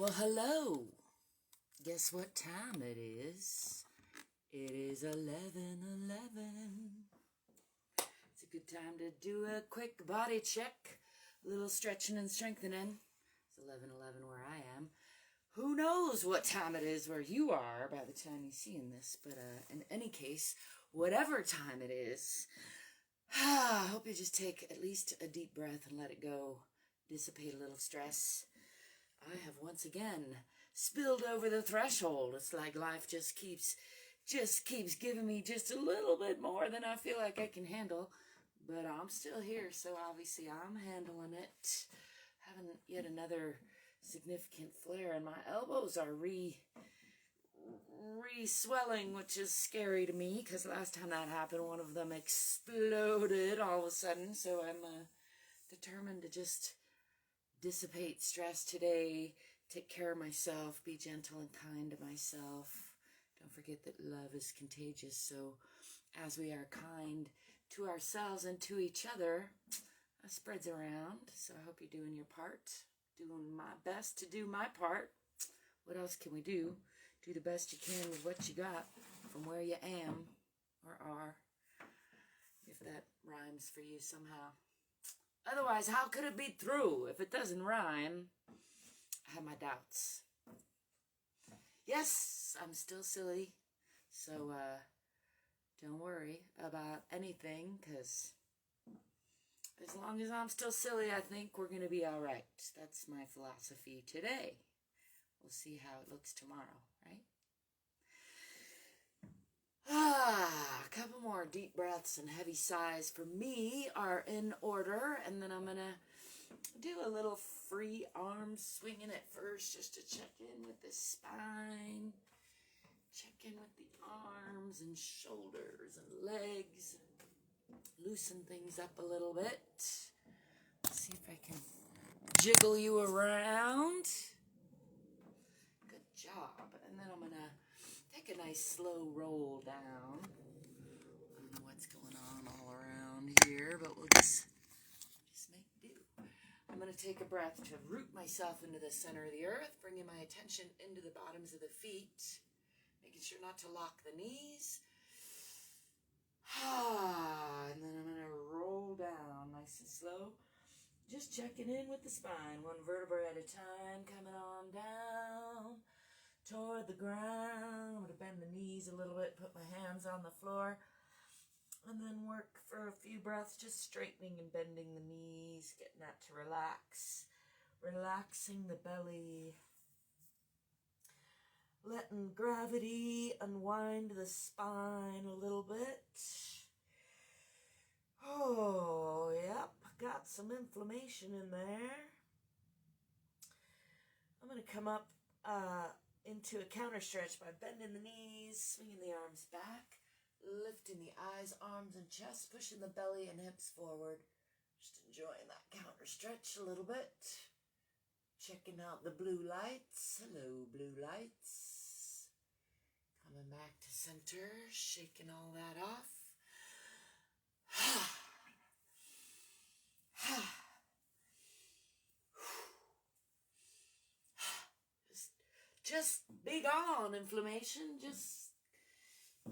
Well, hello. Guess what time it is? It is 11:11. It's a good time to do a quick body check, a little stretching and strengthening. It's 11:11 where I am. Who knows what time it is where you are by the time you're seeing this, but in any case, whatever time it is, I hope you just take at least a deep breath and let it go, dissipate a little stress. I have once again spilled over the threshold. It's like life just keeps giving me just a little bit more than I feel like I can handle. But I'm still here, so obviously I'm handling it. Having yet another significant flare, and my elbows are re-swelling, which is scary to me, because last time that happened, one of them exploded all of a sudden. So I'm determined to just dissipate stress today, take care of myself, be gentle and kind to myself. Don't forget that love is contagious, so as we are kind to ourselves and to each other, it spreads around. So I hope you're doing your part, doing my best to do my part. What else can we do? Do the best you can with what you got from where you am or are, if that rhymes for you somehow. Otherwise, how could it be true if it doesn't rhyme? I have my doubts. Yes, I'm still silly, so don't worry about anything, because as long as I'm still silly, I think we're going to be all right. That's my philosophy today. We'll see how it looks tomorrow, right? A couple more deep breaths and heavy sighs for me are in order, and then I'm going to do a little free arm swinging at first, just to check in with the spine, check in with the arms and shoulders and legs, loosen things up a little bit. Let's see if I can jiggle you around. Good job. And then I'm going to take a nice slow roll down. I don't know what's going on all around here, but we'll just make do. I'm going to take a breath to root myself into the center of the earth, bringing my attention into the bottoms of the feet, making sure not to lock the knees. And then I'm going to roll down nice and slow, just checking in with the spine, one vertebra at a time, coming on down toward the ground. I'm going to bend the knees a little bit, put my hands on the floor, and then work for a few breaths, just straightening and bending the knees, getting that to relax, relaxing the belly, letting gravity unwind the spine a little bit. Oh, yep, got some inflammation in there. I'm going to come up into a counter stretch by bending the knees, swinging the arms back, lifting the eyes, arms, and chest, pushing the belly and hips forward. Just enjoying that counter stretch a little bit. Checking out the blue lights. Hello, blue lights. Coming back to center, shaking all that off. Just be gone, inflammation. Just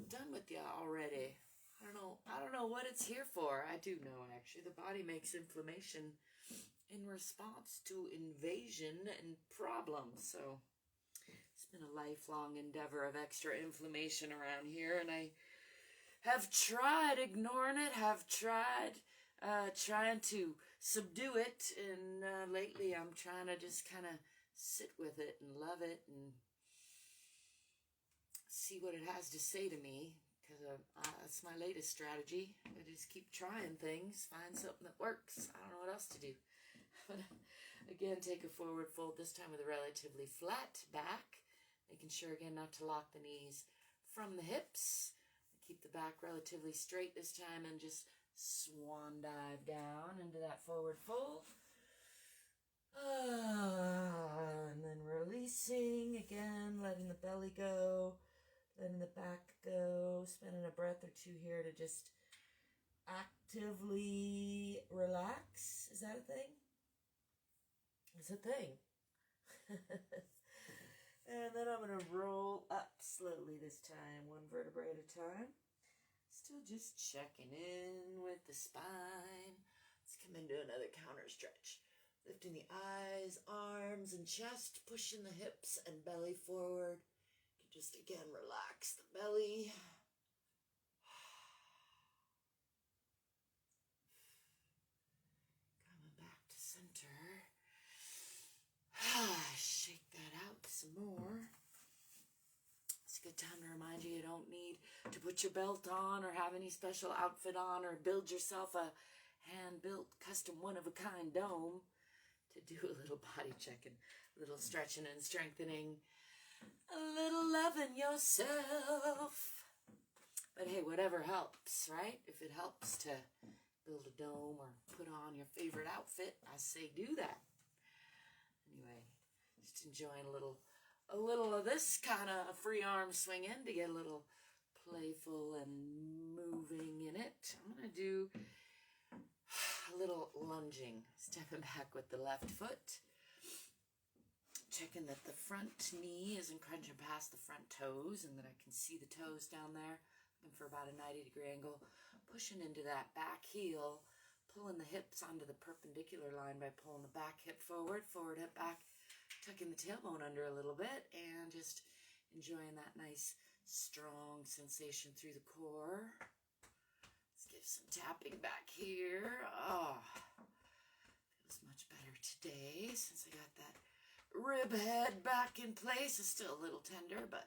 done with you already. I don't know what it's here for. I do know, actually. The body makes inflammation in response to invasion and problems. So it's been a lifelong endeavor of extra inflammation around here, and I have tried ignoring it, have tried trying to subdue it, and lately I'm trying to just kind of sit with it and love it and see what it has to say to me, because that's my latest strategy. I just keep trying things, find something that works. I don't know what else to do. Again, take a forward fold, this time with a relatively flat back, making sure again not to lock the knees from the hips. Keep the back relatively straight this time, and just swan dive down into that forward fold. And then releasing again, letting the belly go, letting the back go, spending a breath or two here to just actively relax. Is that a thing? It's a thing. And then I'm going to roll up slowly this time, one vertebrae at a time. Still just checking in with the spine. Let's come into another counter stretch. Lifting the eyes, arms, and chest, pushing the hips and belly forward. Just again, relax the belly. Coming back to center. Shake that out some more. It's a good time to remind you don't need to put your belt on or have any special outfit on or build yourself a hand-built, custom, one-of-a-kind dome to do a little body checking, a little stretching and strengthening, a little loving yourself. But hey, whatever helps, right? If it helps to build a dome or put on your favorite outfit, I say do that. Anyway, just enjoying a little of this kind of free arm swinging to get a little playful and moving in it. I'm going to do a little lunging, stepping back with the left foot, checking that the front knee isn't crunching past the front toes and that I can see the toes down there, looking for about a 90-degree angle, pushing into that back heel, pulling the hips onto the perpendicular line by pulling the back hip forward, forward hip back, tucking the tailbone under a little bit, and just enjoying that nice, strong sensation through the core. Let's give some tapping back here. Oh, feels much better today since I got that rib head back in place. It's still a little tender, but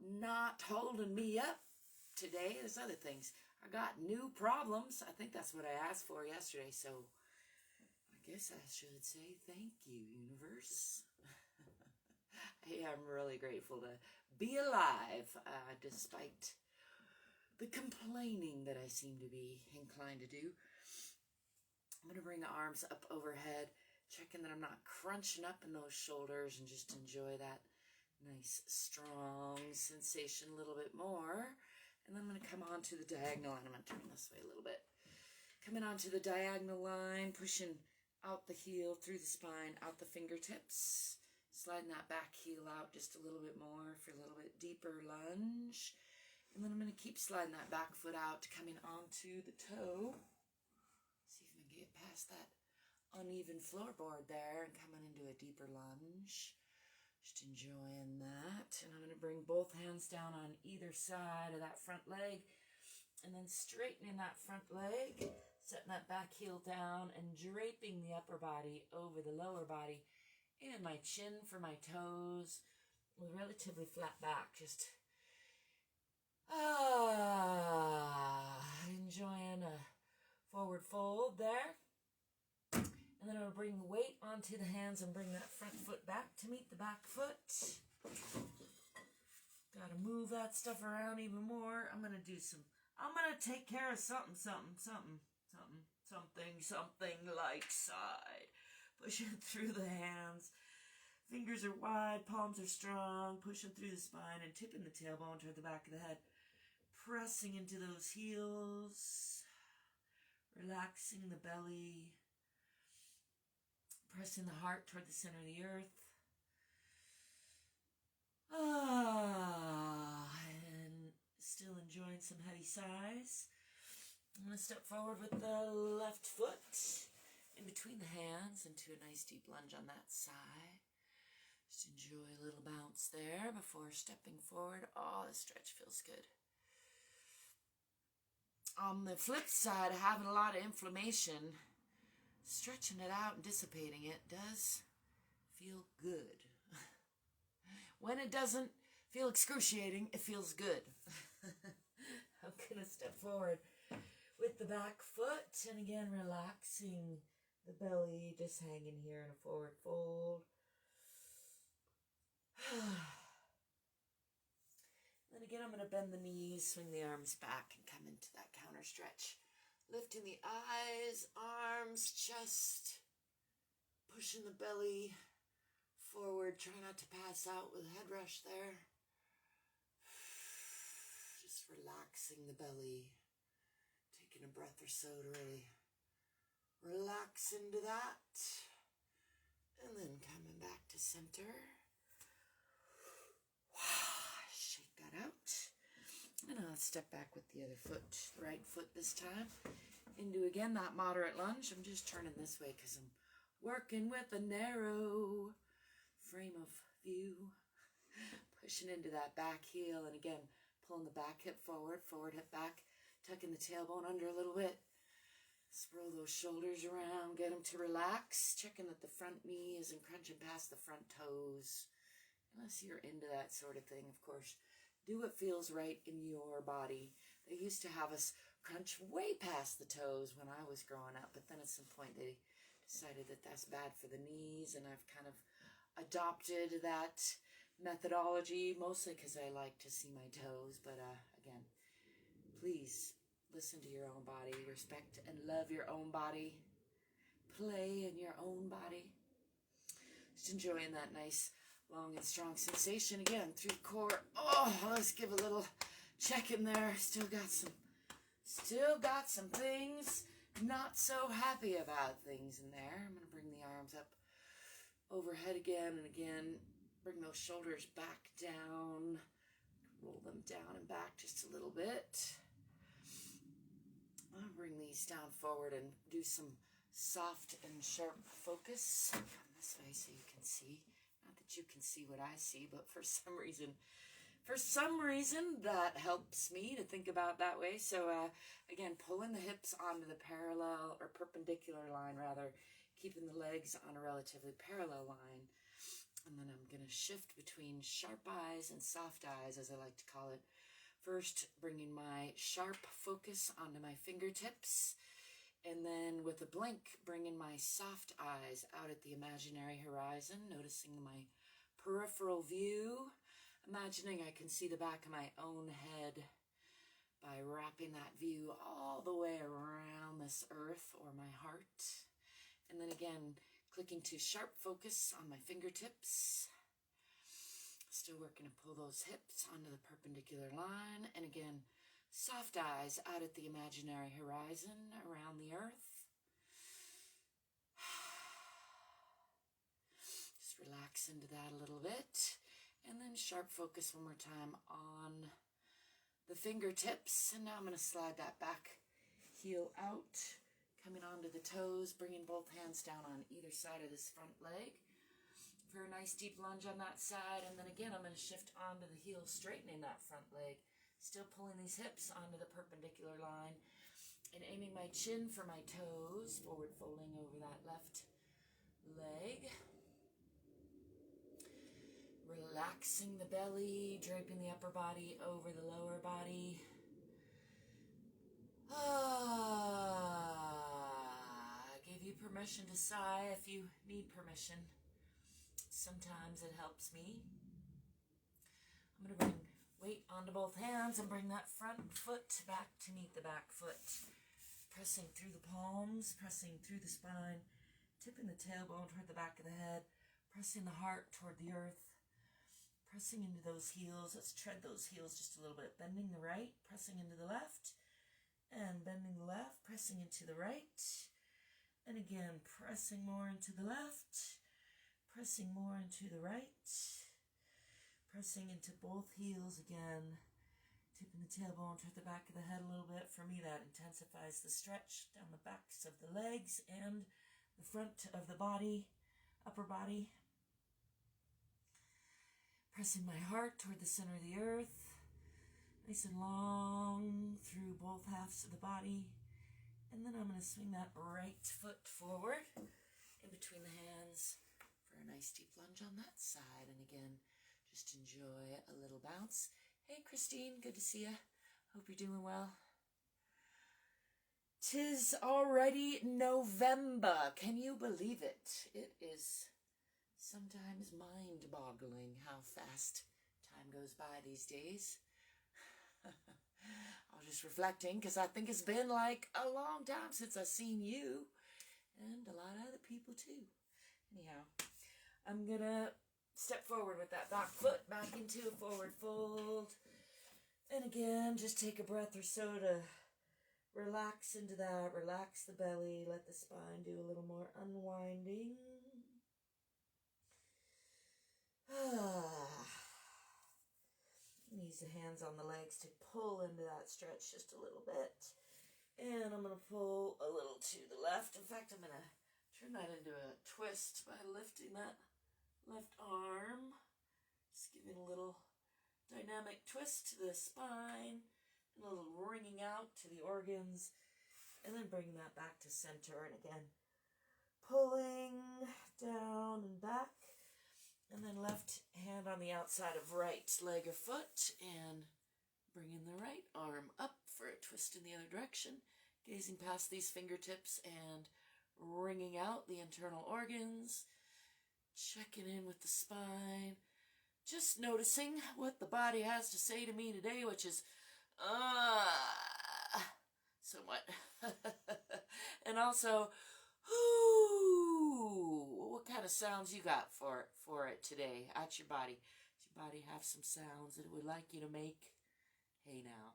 not holding me up today. There's other things. I got new problems. I think that's what I asked for yesterday, so I guess I should say thank you, universe. Hey, I'm really grateful to be alive, despite the complaining that I seem to be inclined to do. I'm going to bring the arms up overhead, checking that I'm not crunching up in those shoulders, and just enjoy that nice, strong sensation a little bit more. And then I'm going to come onto the diagonal line. I'm going to turn this way a little bit. Coming onto the diagonal line, pushing out the heel, through the spine, out the fingertips. Sliding that back heel out just a little bit more for a little bit deeper lunge. And then I'm going to keep sliding that back foot out, coming onto the toe. See if we can get past that uneven floorboard there and coming into a deeper lunge. Just enjoying that. And I'm going to bring both hands down on either side of that front leg. And then straightening that front leg, setting that back heel down and draping the upper body over the lower body. And my chin for my toes with relatively flat back. Just enjoying a forward fold there. And then I'm going to bring the weight onto the hands and bring that front foot back to meet the back foot. Got to move that stuff around even more. I'm going to take care of something light side. Pushing through the hands. Fingers are wide, palms are strong. Pushing through the spine and tipping the tailbone toward the back of the head. Pressing into those heels. Relaxing the belly. Pressing the heart toward the center of the earth. And still enjoying some heady sighs. I'm going to step forward with the left foot in between the hands into a nice deep lunge on that side. Just enjoy a little bounce there before stepping forward. Oh, the stretch feels good. On the flip side of having a lot of inflammation, stretching it out and dissipating it does feel good. When it doesn't feel excruciating, it feels good. I'm going to step forward with the back foot, and again relaxing the belly, just hanging here in a forward fold. Then again, I'm going to bend the knees, swing the arms back, and come into that counter stretch. Lifting the eyes, arms, chest, pushing the belly forward. Try not to pass out with a head rush there. Just relaxing the belly. Taking a breath or so to really relax into that. And then coming back to center. let's step back with the other foot, the right foot this time. Into, again, that moderate lunge. I'm just turning this way because I'm working with a narrow frame of view. Pushing into that back heel, and again, pulling the back hip forward, forward hip back, tucking the tailbone under a little bit. Swirl those shoulders around, get them to relax, checking that the front knee isn't crunching past the front toes. Unless you're into that sort of thing, of course. Do what feels right in your body. They used to have us crunch way past the toes when I was growing up, but then at some point they decided that that's bad for the knees, and I've kind of adopted that methodology, mostly because I like to see my toes. But again, please listen to your own body, respect and love your own body, play in your own body. Just enjoying that nice long and strong sensation again through the core. Oh, let's give a little check in there. Still got some things, not so happy about things in there. I'm going to bring the arms up overhead again and again. Bring those shoulders back down. Roll them down and back just a little bit. I'll bring these down forward and do some soft and sharp focus. Come this way so you can see. Not that you can see what I see, but for some reason that helps me to think about that way. So again, pulling the hips onto the parallel or perpendicular line rather, keeping the legs on a relatively parallel line. And then I'm going to shift between sharp eyes and soft eyes, as I like to call it. First, bringing my sharp focus onto my fingertips. And then with a blink, bringing my soft eyes out at the imaginary horizon, noticing my peripheral view, imagining I can see the back of my own head by wrapping that view all the way around this earth or my heart. And then again, clicking to sharp focus on my fingertips. Still working to pull those hips onto the perpendicular line. And again, soft eyes out at the imaginary horizon around the earth. Just relax into that a little bit. And then sharp focus one more time on the fingertips. And now I'm going to slide that back heel out. Coming onto the toes, bringing both hands down on either side of this front leg for a nice deep lunge on that side. And then again, I'm going to shift onto the heel, straightening that front leg. Still pulling these hips onto the perpendicular line and aiming my chin for my toes, forward folding over that left leg. Relaxing the belly, draping the upper body over the lower body. Give you permission to sigh if you need permission. Sometimes it helps me. I'm going to bring weight onto both hands and bring that front foot back to meet the back foot. Pressing through the palms, pressing through the spine, tipping the tailbone toward the back of the head, pressing the heart toward the earth, pressing into those heels. Let's tread those heels just a little bit. Bending the right, pressing into the left. And bending the left, pressing into the right. And again, pressing more into the left. Pressing more into the right. Pressing into both heels again. Tipping the tailbone toward the back of the head a little bit. For me, that intensifies the stretch down the backs of the legs and the front of the body, upper body. Pressing my heart toward the center of the earth. Nice and long through both halves of the body. And then I'm going to swing that right foot forward in between the hands for a nice deep lunge on that side. And again, just enjoy a little bounce. Hey, Christine, good to see you. Hope you're doing well. 'Tis already November. Can you believe it? It is sometimes mind-boggling how fast time goes by these days. I was just reflecting because I think it's been like a long time since I've seen you and a lot of other people too. Anyhow, I'm going to step forward with that back foot back into a forward fold. And again, just take a breath or so to relax into that. Relax the belly. Let the spine do a little more unwinding. use the hands on the legs to pull into that stretch just a little bit. And I'm going to pull a little to the left. In fact, I'm going to turn that into a twist by lifting that left arm. Just giving a little dynamic twist to the spine, and a little wringing out to the organs, and then bringing that back to center. And again, pulling down and back, and then left hand on the outside of right leg or foot, and bringing the right arm up for a twist in the other direction, gazing past these fingertips and wringing out the internal organs, checking in with the spine, just noticing what the body has to say to me today, which is, somewhat. And also, what kind of sounds you got for it today at your body? Does your body have some sounds that it would like you to make? Hey now.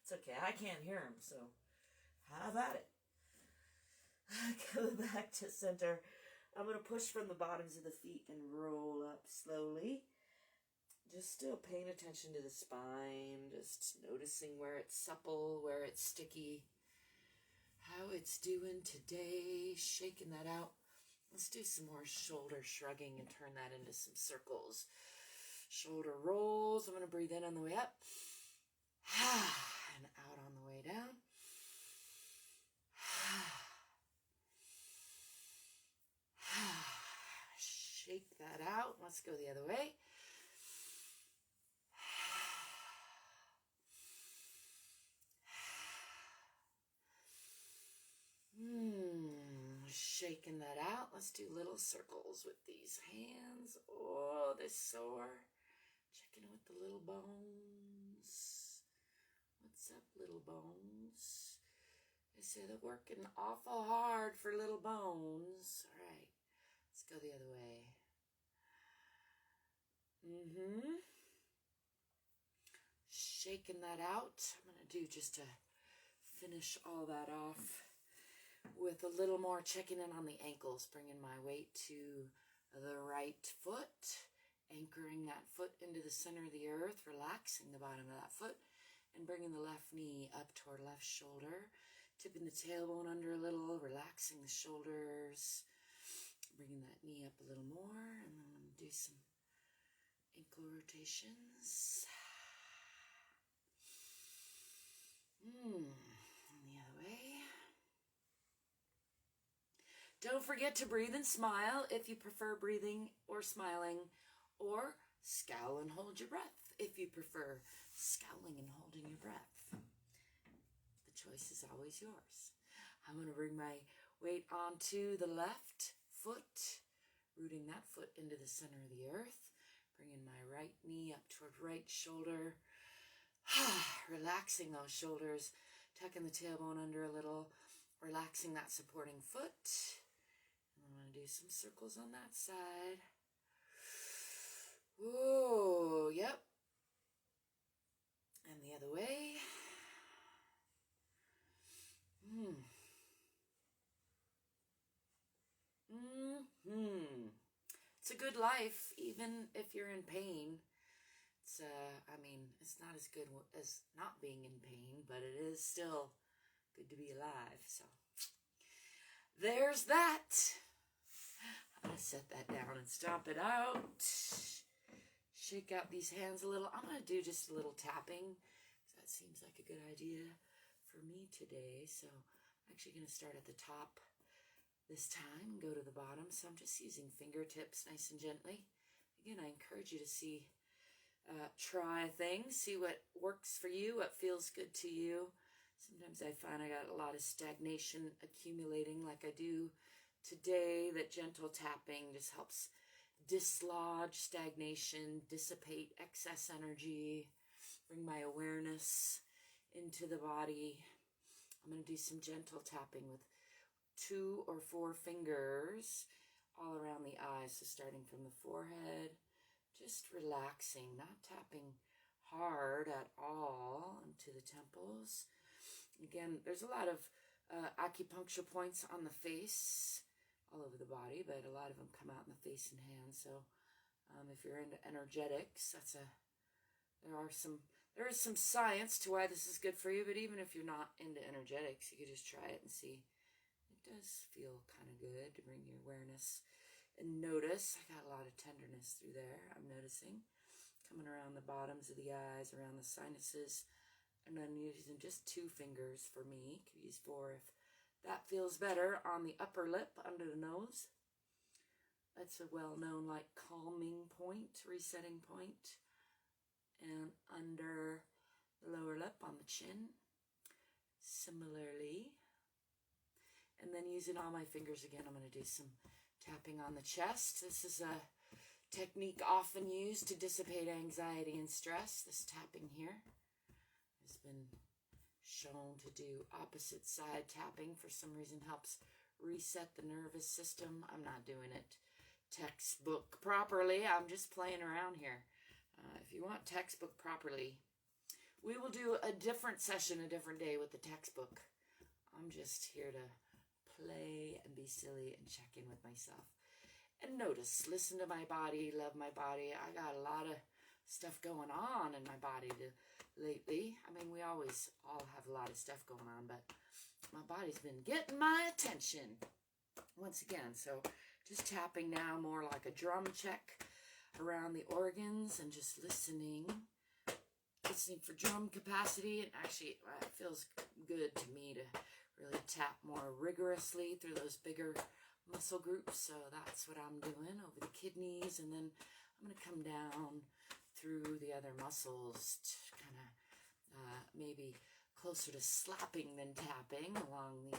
It's okay, I can't hear them, so have at it. Go back to center. I'm going to push from the bottoms of the feet and roll up slowly. Just still paying attention to the spine, just noticing where it's supple, where it's sticky, how it's doing today, shaking that out. Let's do some more shoulder shrugging and turn that into some circles. Shoulder rolls. I'm going to breathe in on the way up and out on the way down. Shake that out. Let's go the other way. Shaking that out. Let's do little circles with these hands. Oh, they're sore. Checking with the little bones. What's up, little bones? They say they're working awful hard for little bones. All right, let's go the other way. Shaking that out. I'm going to do just to finish all that off with a little more checking in on the ankles, bringing my weight to the right foot, anchoring that foot into the center of the earth, relaxing the bottom of that foot, and bringing the left knee up toward left shoulder, tipping the tailbone under a little, relaxing the shoulders, bringing that knee up a little more, and then I'm going to do some ankle rotations. And the other way. Don't forget to breathe and smile if you prefer breathing or smiling, or scowl and hold your breath if you prefer scowling and holding your breath. The choice is always yours. I'm going to bring my weight onto the left foot, rooting that foot into the center of the earth, bringing my right knee up toward right shoulder, relaxing those shoulders, tucking the tailbone under a little, relaxing that supporting foot. I'm going to do some circles on that side. Whoa, yep. And the other way. It's a good life, even if you're in pain. It's, it's not as good as not being in pain, but it is still good to be alive. So there's that. I'm going to set that down and stomp it out. Shake out these hands a little. I'm going to do just a little tapping. That seems like a good idea for me today. So I'm actually going to start at the top this time and go to the bottom. So I'm just using fingertips nice and gently. Again, I encourage you to try things, see what works for you, what feels good to you. Sometimes I find I got a lot of stagnation accumulating like I do today, that gentle tapping just helps dislodge stagnation, dissipate excess energy, bring my awareness into the body. I'm going to do some gentle tapping with 2 or 4 fingers all around the eyes. So starting from the forehead, just relaxing, not tapping hard at all into the temples. Again, there's a lot of acupuncture points on the face, all over the body, but a lot of them come out in the face and hands. So if you're into energetics, that's a there is some science to why this is good for you, but even if you're not into energetics, you could just try it and see. It does feel kind of good to bring your awareness and notice. I got a lot of tenderness through there, I'm noticing. Coming around the bottoms of the eyes, around the sinuses, and then using just 2 fingers for me. Could use 4 if that feels better. On the upper lip, under the nose. That's a well-known like calming point, resetting point. And under the lower lip on the chin. Similarly. And then using all my fingers again, I'm going to do some tapping on the chest. This is a technique often used to dissipate anxiety and stress. This tapping here has been shown to do opposite side tapping. For some reason helps reset the nervous system. I'm not doing it textbook properly. I'm just playing around here. If you want textbook properly, we will do a different session a different day with the textbook. I'm just here to play and be silly and check in with myself. And notice, listen to my body, love my body. I got a lot of stuff going on in my body lately. I mean, we always all have a lot of stuff going on, but my body's been getting my attention once again. So just tapping now, more like a drum check around the organs and just listening for drum capacity. And actually, it feels good to me to really tap more rigorously through those bigger muscle groups. So that's what I'm doing over the kidneys, and then I'm going to come down through the other muscles to kind of maybe closer to slapping than tapping along the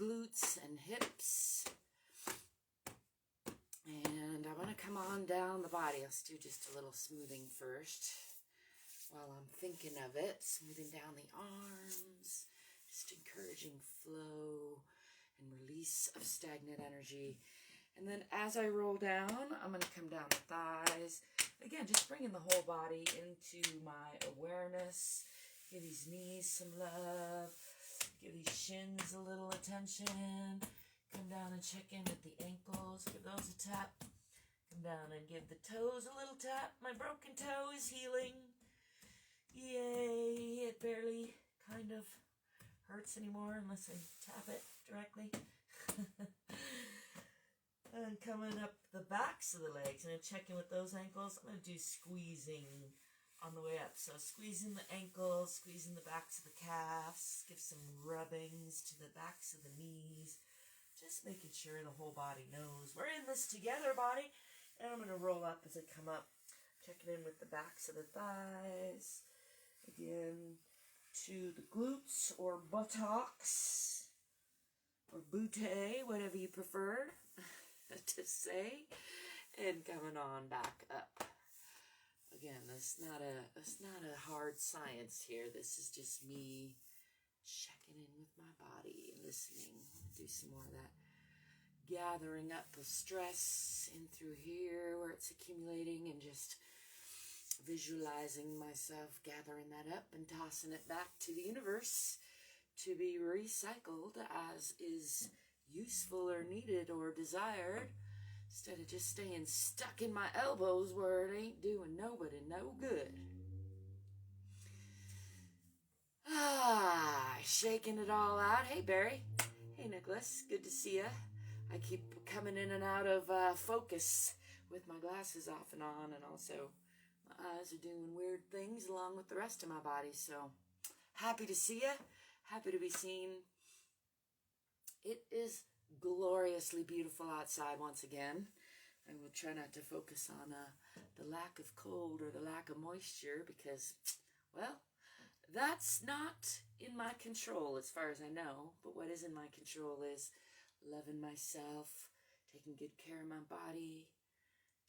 glutes and hips. And I want to come on down the body. Let's do just a little smoothing first while I'm thinking of it. Smoothing down the arms, just encouraging flow and release of stagnant energy. And then as I roll down, I'm going to come down the thighs. Again, just bringing the whole body into my awareness. Give these knees some love. Give these shins a little attention. Come down and check in with the ankles. Give those a tap. Come down and give the toes a little tap. My broken toe is healing. Yay. It barely kind of hurts anymore unless I tap it directly. And coming up the backs of the legs. And check in with those ankles. I'm going to do squeezing on the way up. So squeezing the ankles, squeezing the backs of the calves. Give some rubbings to the backs of the knees. Just making sure the whole body knows we're in this together, body. And I'm going to roll up as I come up. Checking in with the backs of the thighs. Again, to the glutes or buttocks. Or butte, whatever you prefer to say. And coming on back up. Again, that's not a hard science here. This is just me checking in with my body and listening. Do some more of that gathering up of stress in through here where it's accumulating, and just visualizing myself gathering that up and tossing it back to the universe to be recycled as is useful or needed or desired, instead of just staying stuck in my elbows where it ain't doing nobody no good. Shaking it all out. Hey, Barry. Hey, Nicholas. Good to see ya. I keep coming in and out of focus with my glasses off and on, and also my eyes are doing weird things along with the rest of my body. So happy to see ya. Happy to be seen. It is gloriously beautiful outside once again. I will try not to focus on the lack of cold or the lack of moisture because, well, that's not in my control as far as I know. But what is in my control is loving myself, taking good care of my body,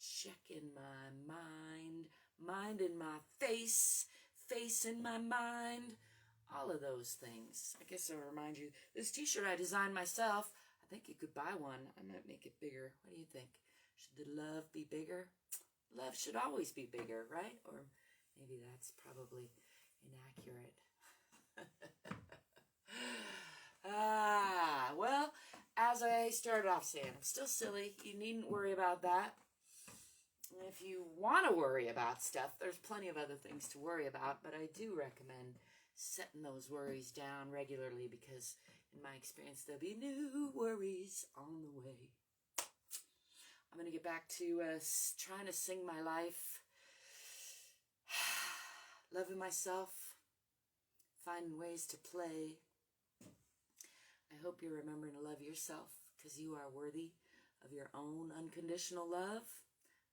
checking my mind in my face in my mind, all of those things. I guess I'll remind you, this t-shirt I designed myself. I think you could buy one. I might make it bigger. What do you think? Should the love be bigger? Love should always be bigger, right? Or maybe that's probably inaccurate. Well, as I started off saying, I'm still silly. You needn't worry about that. If you want to worry about stuff, there's plenty of other things to worry about, but I do recommend setting those worries down regularly because, in my experience, there'll be new worries on the way. I'm going to get back to trying to sing my life, loving myself, finding ways to play. I hope you're remembering to love yourself because you are worthy of your own unconditional love.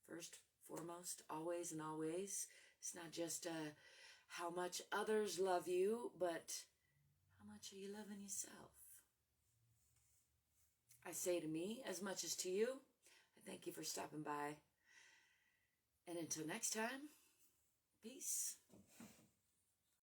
First, foremost, always and always. It's not just how much others love you, but how much are you loving yourself? I say to me as much as to you, I thank you for stopping by. And until next time, peace.